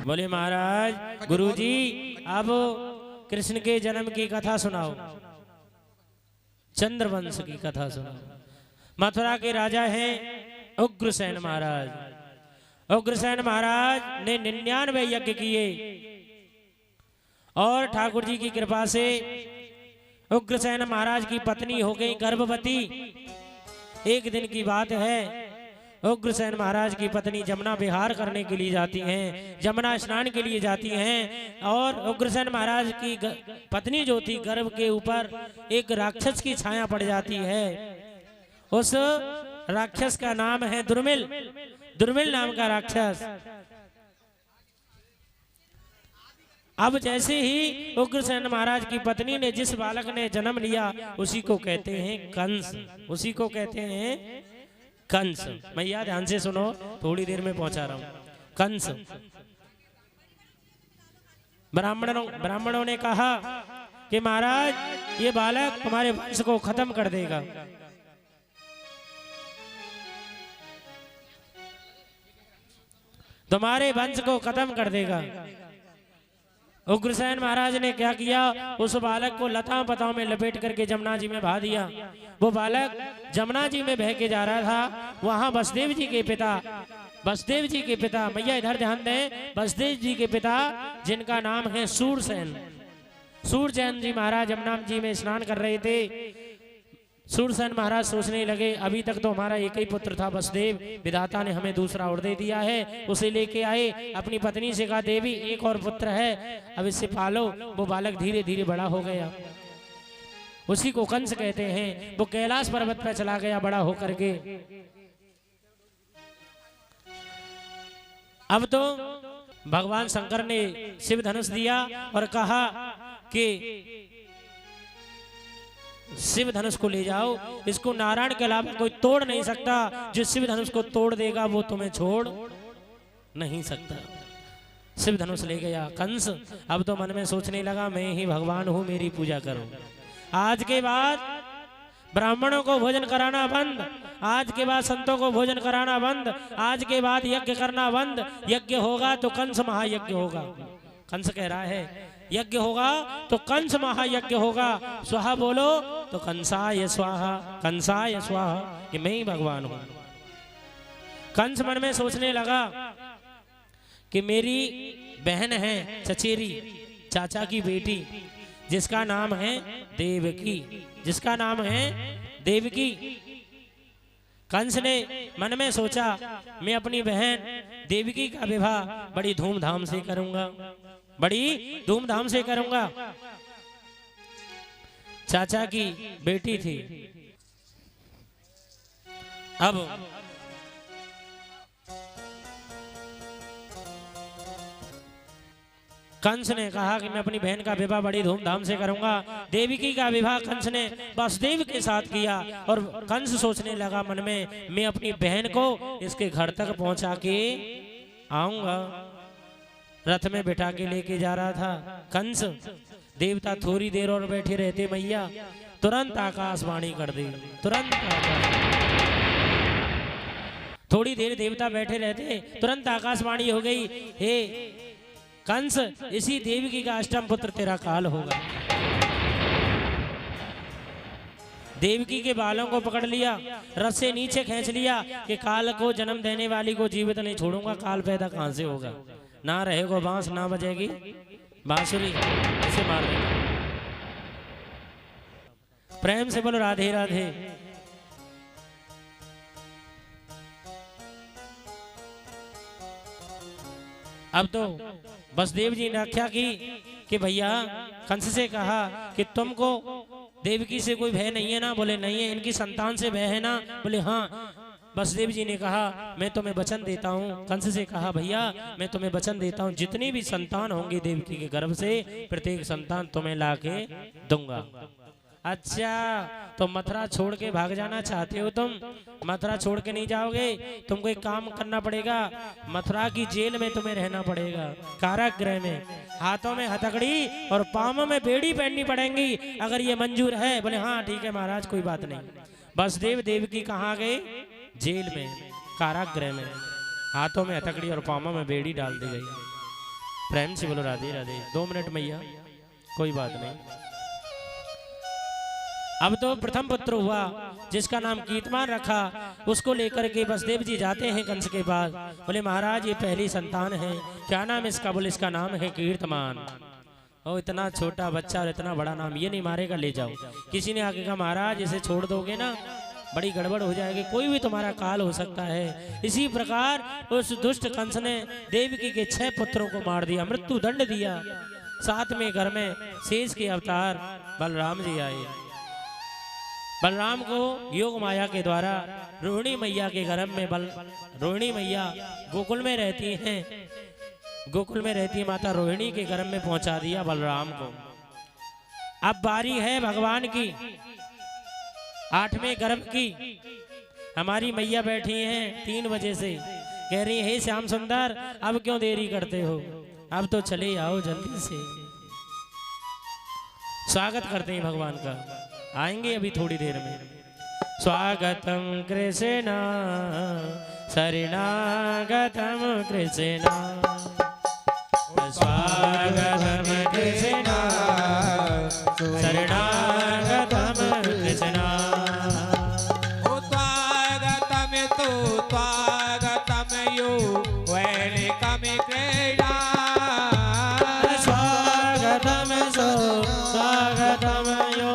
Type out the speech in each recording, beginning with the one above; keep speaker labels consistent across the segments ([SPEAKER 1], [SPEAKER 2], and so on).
[SPEAKER 1] बोले महाराज गुरुजी अब कृष्ण के जन्म की कथा सुनाओ, चंद्रवंश की कथा सुनाओ। मथुरा के राजा हैं उग्रसेन महाराज। उग्रसेन महाराज ने 99 यज्ञ किए और ठाकुर जी की कृपा से उग्रसेन महाराज की पत्नी हो गई गर्भवती। एक दिन की बात है, उग्रसेन महाराज की पत्नी जमुना विहार करने के लिए जाती हैं, जमुना स्नान के लिए जाती हैं और उग्रसेन महाराज की पत्नी जो थी गर्भ के ऊपर एक राक्षस की छाया पड़ जाती है। उस राक्षस का नाम है दुर्मिल। दुर्मिल नाम का राक्षस। अब जैसे ही उग्रसेन महाराज की पत्नी ने जिस बालक ने जन्म लिया उसी को कहते हैं कंस। उसी को कहते हैं कंस। मैया ध्यान से सुनो, थोड़ी देर में पहुंचा रहा हूं। कंस। ब्राह्मणों ने कहा कि महाराज ये बालक तुम्हारे वंश को खत्म कर देगा। तुम्हारे वंश को खत्म कर देगा। उग्रसेन महाराज ने क्या किया, उस बालक को लता पताओं में लपेट करके जमुना जी में बहा दिया। वो बालक जमुना जी में बह के जा रहा था। वहां वसुदेव जी के पिता मैया इधर ध्यान दें, वसुदेव जी के पिता जिनका नाम है सूरसेन। सूरसेन जी महाराज जमुना जी में स्नान कर रहे थे। सूरसेन महाराज सोचने लगे अभी तक तो हमारा एक ही पुत्र था वसुदेव, विधाता ने हमें दूसरा और दे दिया है। उसे लेके आए, अपनी पत्नी से कहा देवी एक और पुत्र है, अब इससे पालो। वो बालक धीरे धीरे बड़ा हो गया, उसी को कंस कहते हैं। वो कैलाश पर्वत पर चला गया बड़ा होकर के। अब तो भगवान शंकर ने शिव धनुष दिया और कहा कि शिव धनुष को ले जाओ, इसको नारायण के अलावा कोई तोड़ नहीं सकता। जो शिव धनुष को तोड़ देगा वो तुम्हें छोड़ नहीं सकता। शिव धनुष ले गया कंस। अब तो मन में सोचने लगा मैं ही भगवान हूं, मेरी पूजा करो। आज के बाद ब्राह्मणों को भोजन कराना बंद, आज के बाद संतों को भोजन कराना बंद, आज के बाद यज्ञ करना बंद। यज्ञ होगा तो कंस महायज्ञ होगा। कंस कह रहा है यज्ञ होगा तो कंस महायज्ञ होगा। स्वाहा बोलो तो कंसाय स्वाहा, कंसाय स्वाहा, कि मैं ही भगवान हूं। कंस मन में सोचने लगा कि मेरी बहन है चचेरी, चाचा की बेटी, जिसका नाम है देवकी, जिसका नाम है देवकी। कंस ने मन में सोचा मैं अपनी बहन देवकी का विवाह बड़ी धूमधाम से करूंगा, बड़ी धूमधाम से करूंगा। चाचा की बेटी थी। अब कंस ने कहा कि मैं अपनी बहन का विवाह बड़ी धूमधाम से करूंगा। देवकी का विवाह कंस ने वसुदेव के साथ किया और कंस सोचने लगा मन में मैं अपनी बहन को इसके घर तक पहुंचा के आऊंगा। रथ में बिठा के लेके जा रहा था कंस। देवता थोड़ी देर और बैठे रहते मैया, तुरंत आकाशवाणी कर दी, तुरंत थोड़ी देर देवता बैठे रहते, तुरंत आकाशवाणी हो गई, हे कंस इसी देवकी का अष्टम पुत्र तेरा काल होगा। देवकी के बालों को पकड़ लिया, रथ से नीचे खींच लिया कि काल को जन्म देने वाली को जीवित नहीं छोड़ूंगा। काल पैदा कहां से होगा, ना रहेगा बांस, ना बजेगी बांसुरी, इसे मार देगा। प्रेम से बोलो राधे राधे। अब तो वसुदेव जी ने आख्या की कि भैया कंस से कहा कि तुमको देवकी से कोई भय नहीं है ना? बोले नहीं है। इनकी संतान से भय है ना? बोले हाँ। वसुदेव जी ने कहा मैं तुम्हें वचन देता हूँ। कंस से कहा भैया मैं तुम्हें वचन देता हूँ, जितनी भी संतान होंगी देवकी के गर्भ से प्रत्येक संतान तुम्हें लाके दूंगा। अच्छा तो मथुरा छोड़ के भाग जाना चाहते हो तुम? मथुरा छोड़ के नहीं जाओगे, तुमको एक काम करना पड़ेगा। मथुरा की जेल में तुम्हें रहना पड़ेगा, कारागृह में। हाथों में हथकड़ी और पाँवों में बेड़ी पहननी पड़ेंगी, अगर ये मंजूर है? बोले हाँ ठीक है महाराज, कोई बात नहीं। वसुदेव देवकी कहाँ गए? जेल में, कारागृह में। हाथों में हथकड़ी और पाँवों में बेड़ी डाल दी गई। प्रेम से बोलो राधे राधे। 2 मिनट मैया, कोई बात नहीं। अब तो प्रथम पुत्र हुआ जिसका नाम कीर्तमान रखा, उसको लेकर के वसुदेव जी जाते हैं कंस के पास। बोले महाराज ये पहली संतान है, क्या नाम है इसका? बोले इसका नाम है कीर्तमान। ओ इतना छोटा बच्चा और इतना बड़ा नाम, ये नहीं मारेगा, ले जाओ। किसी ने आगे कहा महाराज इसे छोड़ दोगे ना बड़ी गड़बड़ हो जाएगी, कोई भी तुम्हारा काल हो सकता है। इसी प्रकार उस दुष्ट कंस ने देवकी के 6 पुत्रों को मार दिया, मृत्यु दंड दिया। साथ में घर में शेष के अवतार बलराम जी आए। बलराम को योग माया के द्वारा रोहिणी मैया के गर्भ में रोहिणी मैया गोकुल में रहती हैं, गोकुल में रहती है माता रोहिणी के गर्भ में पहुंचा दिया बलराम को। अब बारी है भगवान की 8वें गर्भ की। हमारी मैया बैठी हैं 3 बजे से, कह रही है हे श्याम सुंदर अब क्यों देरी करते हो, अब तो चले आओ जल्दी से। स्वागत करते हैं भगवान का, आएंगे अभी थोड़ी देर में। स्वागतम कृष्ण शरणागतम कृष्ण, स्वागतम कृष्ण शरणागतम कृष्ण।
[SPEAKER 2] स्वागतम तु स्वागतम यो वेलकम कृष्ण,
[SPEAKER 1] स्वागतम सो स्वागतम यो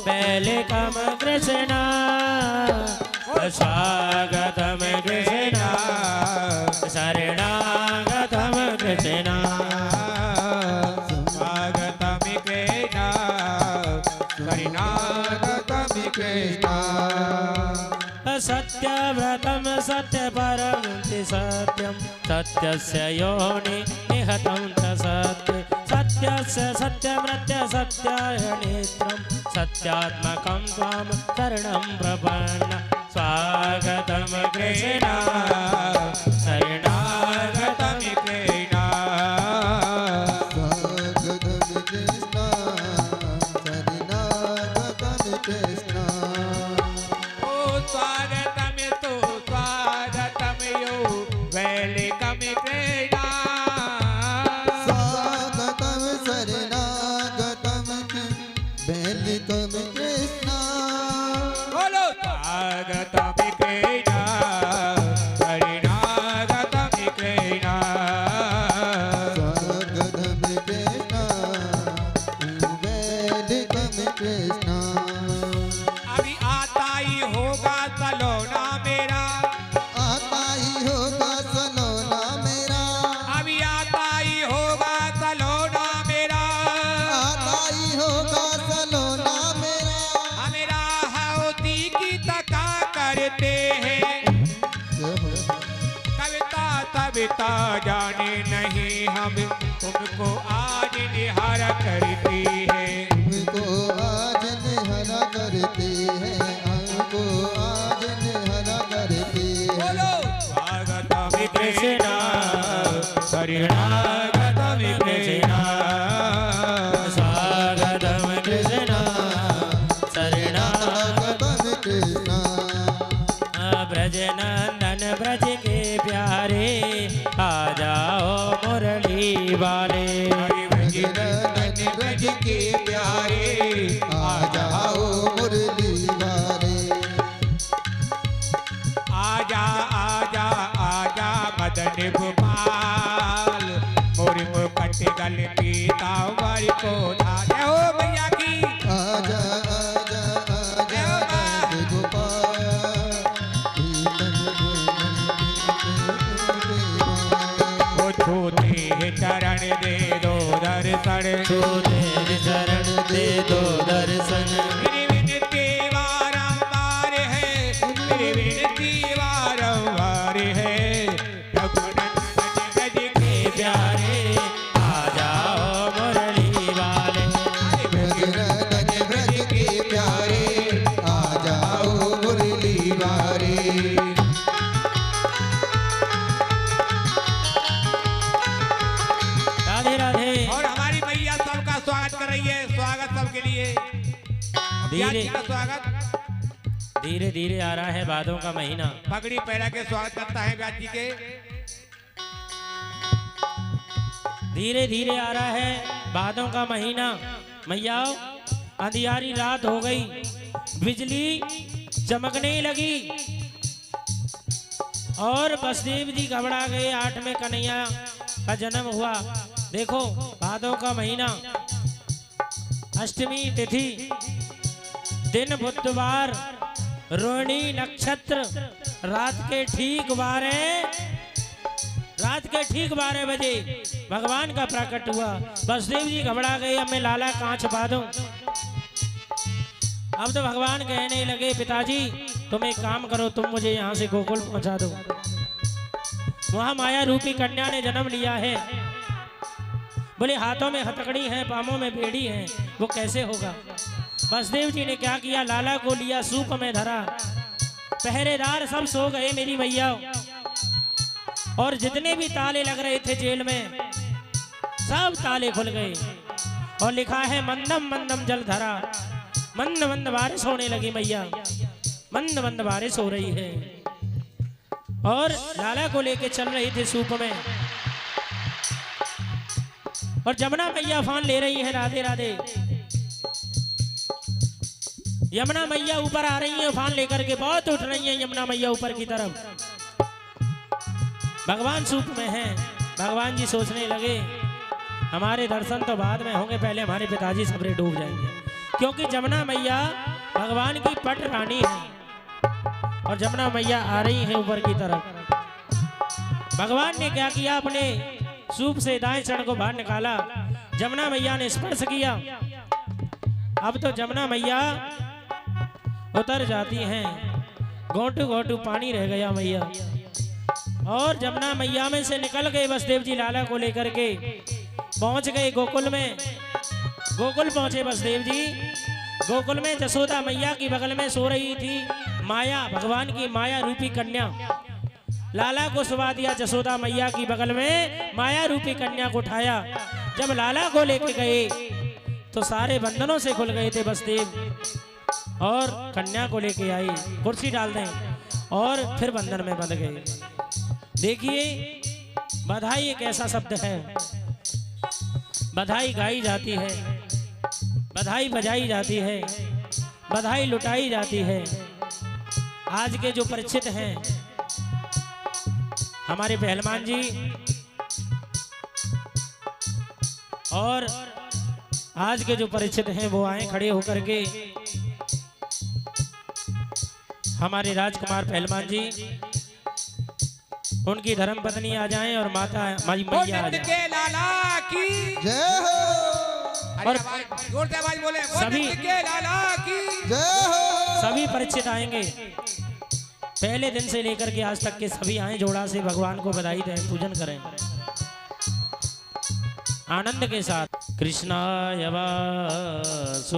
[SPEAKER 1] वेलकम कृष्ण, स्वागतम कृष्ण शरणागतम कृष्ण,
[SPEAKER 2] स्वागतम कृष्ण शरणागतम कृष्ण।
[SPEAKER 1] सत्यव्रतम सत्य परम सत्यम, सत्यस्य योनि निहतं च सत्य, सत्यस्य सत्यमृत्य सत्याय नेत्रम, सत्यात्मकं त्वां शरणं प्रपन्न। स्वागतम कृष्ण शरणागतम कृष्ण,
[SPEAKER 3] स्वागतम कृष्ण शरणागतम कृष्ण।
[SPEAKER 2] स्वागतम तु स्वागतम यो वेलकम कृष्ण,
[SPEAKER 3] स्वागतम शरणागतम वेलकम कृष्ण।
[SPEAKER 2] बोलो स्वागतम कृष्ण शरणागतम कृष्ण,
[SPEAKER 3] स्वागतम कृष्ण वेलकम कृष्ण।
[SPEAKER 2] अभी आता ही होगा सलोना मेरा,
[SPEAKER 3] आता ही होगा सलोना मेरा,
[SPEAKER 2] अभी आता ही होगा सलोना मेरा,
[SPEAKER 3] आता ही होगा सलोना मेरा।
[SPEAKER 2] मेरा हौदी की तका करते हैं, कविता तविता जाने नहीं हम, तुमको आज निहार करती है,
[SPEAKER 3] हमको आज निहरा करती है, हमको आज निहरा करती है।
[SPEAKER 2] बोलो स्वागतम कृष्ण शरणागतम कृष्ण,
[SPEAKER 1] स्वागतम कृष्ण शरणागतम
[SPEAKER 3] स्वागतम कृष्ण।
[SPEAKER 1] ब्रज नंदन ब्रज के प्यारे, आ जाओ मुरली वाले।
[SPEAKER 2] ब्रज ब्रज के प्यारे
[SPEAKER 3] आ जाओ मुरली वाले,
[SPEAKER 2] आजा आजा आजा मदन गोपाल, मोर मुकुट गल पीतांबर को धारे हो भैया की।
[SPEAKER 3] आजा आजा आजा मदन गोपाल, कीर्तन
[SPEAKER 2] वो छूते चरण दे दो दर्शन,
[SPEAKER 1] छूते चरण दे दो दर्शन,
[SPEAKER 2] मेरी विनती बारंबार है, मेरी विनती बारंबार है, रघुनंदन ब्रज के
[SPEAKER 1] प्यारे आ जाओ मुरली वाले।
[SPEAKER 3] ब्रज ब्रज के प्यारे, आ जाओ मुरली वाले।
[SPEAKER 1] राधे राधे।
[SPEAKER 2] और हमारी मैया सबका स्वागत कर रही है, स्वागत सबके लिए। क्या
[SPEAKER 1] धीरे
[SPEAKER 2] क्या स्वागत,
[SPEAKER 1] धीरे धीरे आ रहा है भादों का महीना।
[SPEAKER 2] पगड़ी पहरा के स्वागत करता है व्यास जी के।
[SPEAKER 1] धीरे धीरे आ रहा है भादों का महीना। मैया अंधियारी रात हो गई, बिजली चमकने लगी और बसदेव जी घबरा गए। 8 में कन्हैया का जन्म हुआ। देखो भादों का महीना, अष्टमी तिथि, दिन बुधवार, रोहिणी नक्षत्र, रात के ठीक 12 बजे भगवान का प्रकट हुआ। बसदेव जी घबरा गए, अब मैं लाला कहाँ छुपा दूं। अब तो भगवान कहने लगे, पिताजी तुम एक काम करो, तुम मुझे यहाँ से गोकुल पहुँचा दो। वहाँ माया रूपी कन्या ने जन्म लिया है। बोले हाथों में हथकड़ी है, पामों में बेड़ी है, वो कैसे होगा। बसदेव जी ने क्या किया, लाला को लिया, सूप में धरा। पहरेदार सब सो गए मेरी मैया, और जितने भी ताले लग रहे थे जेल में सब ताले खुल गए। और लिखा है मंदम मंदम जल धरा। मंद मंद बारिश होने लगी मैया, मंद मंद बारिश हो रही है। और लाला को लेके चल रही थी सूप में, और जमुना मैया फान ले रही है, राधे राधे। यमुना मैया ऊपर आ रही है फान लेकर के, बहुत उठ रही है यमुना मैया ऊपर की तरफ। भगवान सूप में हैं। भगवान जी सोचने लगे हमारे दर्शन तो बाद में होंगे, पहले हमारे पिताजी सबरे डूब जाएंगे, क्योंकि जमुना मैया भगवान की पट रानी है और जमुना मैया आ रही है ऊपर की तरफ। भगवान ने क्या किया, अपने सूप से दाएं चरण को बाहर निकाला, जमुना मैया ने स्पर्श किया। अब तो जमुना मैया उतर जाती हैं, घोंटू घोंटू पानी रह गया मैया। और जमुना मैया में से निकल गए बसदेव जी, लाला को लेकर के पहुंच गए गोकुल में। गोकुल पहुंचे बसदेव जी। गोकुल में जसोदा मैया की बगल में सो रही थी माया, भगवान की माया रूपी कन्या। लाला को सुला दिया जसोदा मैया की बगल में, माया रूपी कन्या को उठाया। जब लाला को लेके गए तो सारे बंधनों से खुल गए थे बसदेव, और कन्या को लेके आई, कुर्सी डाल दें, और फिर बंधन में बंध गए। देखिए बधाई एक ऐसा शब्द है, बधाई गाई जाती है, बधाई बजाई जाती है, बधाई लुटाई जाती है। आज के जो परिचित हैं हमारे पहलवान जी, और आज के जो परिचित हैं वो आए खड़े होकर के। हमारे राजकुमार पहलवान जी, उनकी धर्म पत्नी आ जाएं और माता माई मैया आ जाएं।
[SPEAKER 2] लाला की
[SPEAKER 3] जय हो,
[SPEAKER 2] और जोर से आवाज बोले,
[SPEAKER 1] सभी
[SPEAKER 2] के लाला की
[SPEAKER 3] जय हो।
[SPEAKER 1] सभी परिचित आएंगे, पहले दिन से लेकर के आज तक के सभी आए, जोड़ा से भगवान को बधाई दें, पूजन करें आनंद के साथ। कृष्णाय वासुदेवाय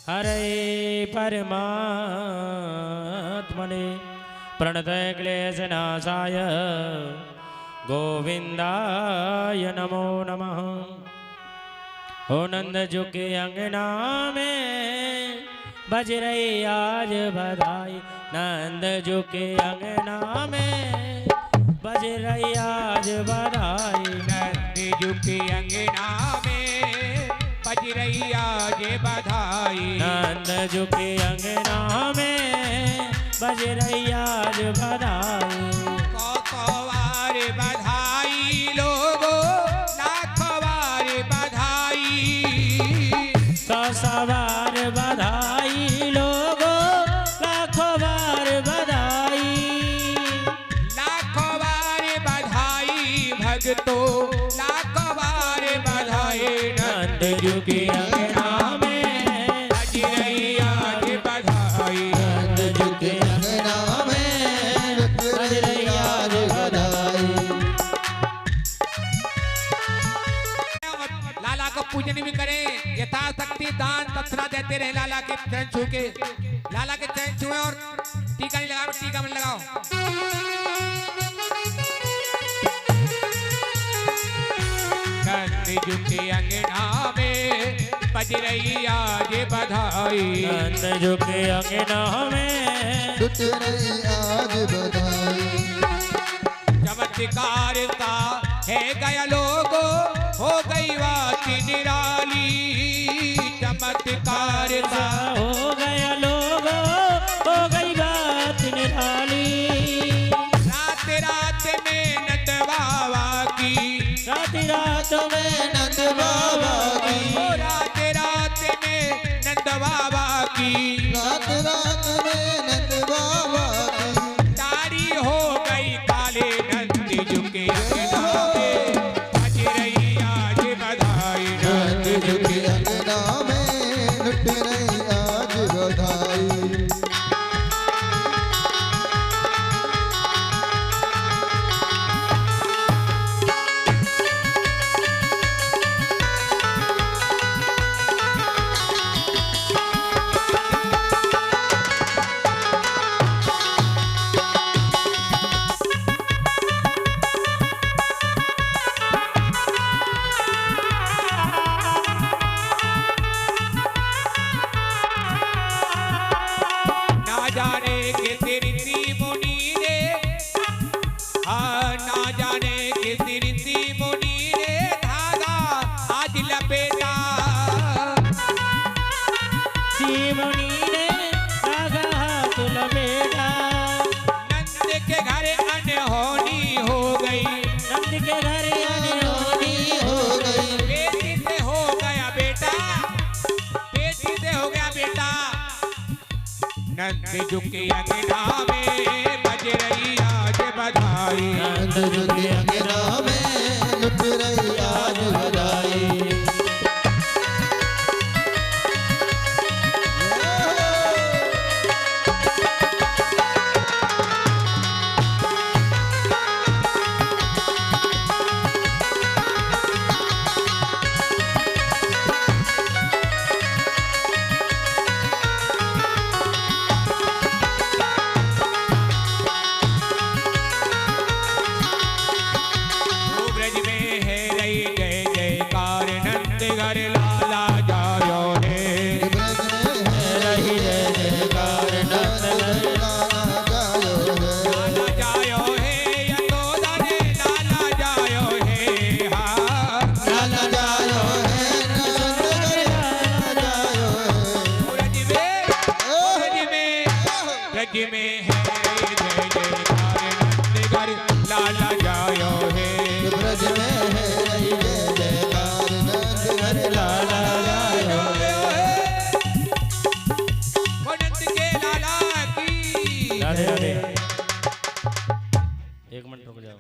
[SPEAKER 1] हरे परमात्मने प्रणतय क्लेशनाशाय गोविंदाय नमो नमः। हो नंद जो के अंगना में बज रही आज बधाई, नंद जो के अंगना में बज रही आज बधाई।
[SPEAKER 2] नंद जो के अंगना में बज रही आज बधाई,
[SPEAKER 1] नंद जो के अंगना में बज रही आज बधाई।
[SPEAKER 2] कौकवार बधाई लोगो, लाखवार बधाई,
[SPEAKER 1] सवार बधाई लोगो, लाखों बार बधाई,
[SPEAKER 2] लाखों बार बधाई भक्तों, लाखों बार बधाई।
[SPEAKER 1] नंद जी के अंगना में
[SPEAKER 2] बज रही आज बधाई,
[SPEAKER 1] नंद जी के
[SPEAKER 3] अंगना में बज रही आज बधाई।
[SPEAKER 2] लाला को पूजन भी करें, यथाशक्ति दान दक्षिणा देते रहे। लाला के चरण छू के, लाला के चरण छुए और टीका नहीं लगाओ, टीका मत लगाओ। नंद जी के अंगना में बज रही आज बधाई,
[SPEAKER 1] नंद जी के अंगना में
[SPEAKER 3] बज रही आज बधाई।
[SPEAKER 2] चमत्कार का है गया लोगो हो गई बात निराली चमत्कार सा
[SPEAKER 1] हो गया लोगो हो गई बात निराली।
[SPEAKER 2] रात रात में नंद बाबा की
[SPEAKER 1] रात में
[SPEAKER 3] नंद बाबा की
[SPEAKER 2] ओ रात रात में नंद बाबा की
[SPEAKER 3] रात रात में नंद बाबा की
[SPEAKER 2] तारी हो गई काले नंद झुके अंगना में बज रही आज बधाई
[SPEAKER 3] नंद
[SPEAKER 2] नंद
[SPEAKER 3] झुके
[SPEAKER 2] झुके
[SPEAKER 3] अंगना में लुट रही आज बधाई।
[SPEAKER 2] ना जाने किस ऋषि मुनि ने हाँ ना जाने किस ऋषि मुनि ने धागा आज लपेटा
[SPEAKER 1] शिवनी ने धागा हाथ लपेटा।
[SPEAKER 2] नंद के घर अनहोनी हो गई
[SPEAKER 1] नंद के घर अनहोनी
[SPEAKER 3] हो गई
[SPEAKER 2] बेटी से हो गया बेटा बेटी से हो गया बेटा नंद झुके अंगना में बज रही आज बधाई
[SPEAKER 3] नंद झुके अंगना में लुट रही आज बधाई।
[SPEAKER 2] ब्रज में है रही जय जयकार नंद घर लाला जायो है
[SPEAKER 3] ब्रज में है रही जय जयकार नंद घर लाला जायो है।
[SPEAKER 2] लाला जायो है यशोदा ने लाला जायो है हाँ
[SPEAKER 3] लाला जायो है नंद घर लाला जायो है।
[SPEAKER 2] ब्रज में है जय जयकार नंद घर लाला जायो है
[SPEAKER 3] ब्रज में है रही जय जयकार नंद घर लाला जायो है।
[SPEAKER 2] वो नंद के लाला की
[SPEAKER 1] राधे राधे। एक मिनट रुक जाओ।